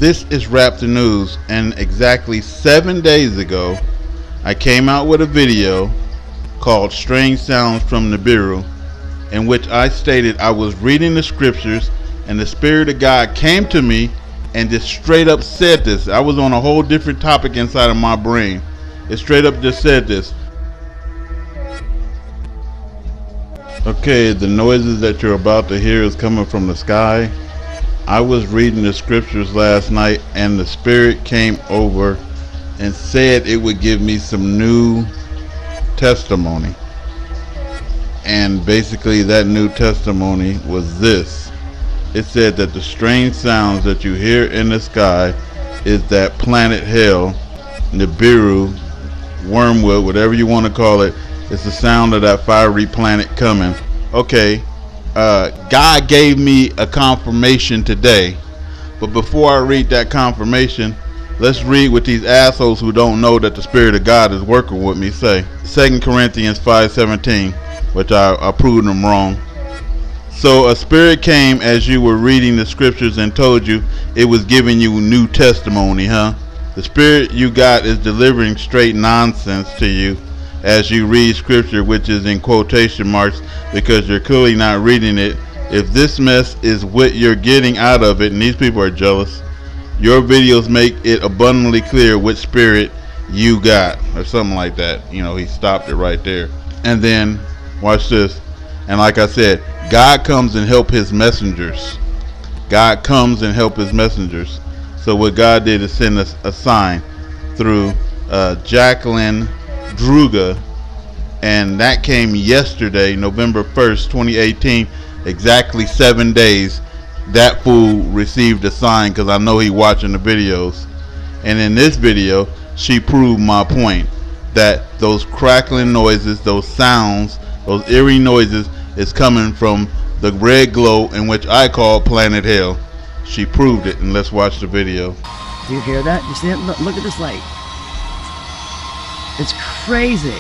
This is Rap the News, and exactly 7 days ago I came out with a video called Strange Sounds from Nibiru, in which I stated I was reading the scriptures and the Spirit of God came to me and just straight up said this. I was on a whole different topic inside of my brain. It straight up just said this. Okay, the noises that you're about to hear is coming from the sky. I was reading the scriptures last night and the Spirit came over and said it would give me some new testimony. And basically that new testimony was this. It said that the strange sounds that you hear in the sky is that planet hell, Nibiru, wormwood, whatever you want to call it. It's the sound of that fiery planet coming. Okay. God gave me a confirmation today, but before I read that confirmation, let's read what these assholes who don't know that the Spirit of God is working with me say. 2 Corinthians 5:17, which I proved them wrong. So a spirit came as you were reading the scriptures and told you it was giving you new testimony, huh? The spirit you got is delivering straight nonsense to you as you read scripture, which is in quotation marks because you're clearly not reading it. If this mess is what you're getting out of it, and these people are jealous, your videos make it abundantly clear which spirit you got, or something like that. You know, he stopped it right there. And then watch this. And like I said, God comes and help his messengers. God comes and help his messengers. So what God did is send us a sign through Jacqueline Druga, and that came yesterday, November 1st, 2018, exactly 7 days. That fool received a sign because I know he watching the videos. And in this video, she proved my point that those crackling noises, those sounds, those eerie noises is coming from the red glow in which I call planet hell. She proved it, and let's watch the video. Do you hear that? You see it? Look at this light. It's crazy.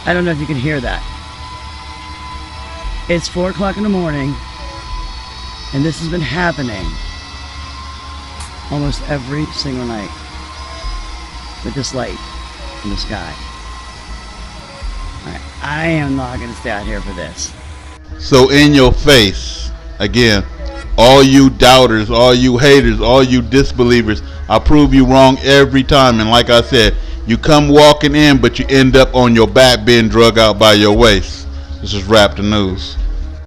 I don't know if you can hear that. It's 4 o'clock in the morning, and this has been happening almost every single night with this light in the sky. Alright, I am not going to stay out here for this. So in your face, again, all you doubters, all you haters, all you disbelievers, I prove you wrong every time. And like I said, you come walking in, but you end up on your back being drug out by your waist. This is Rap the News.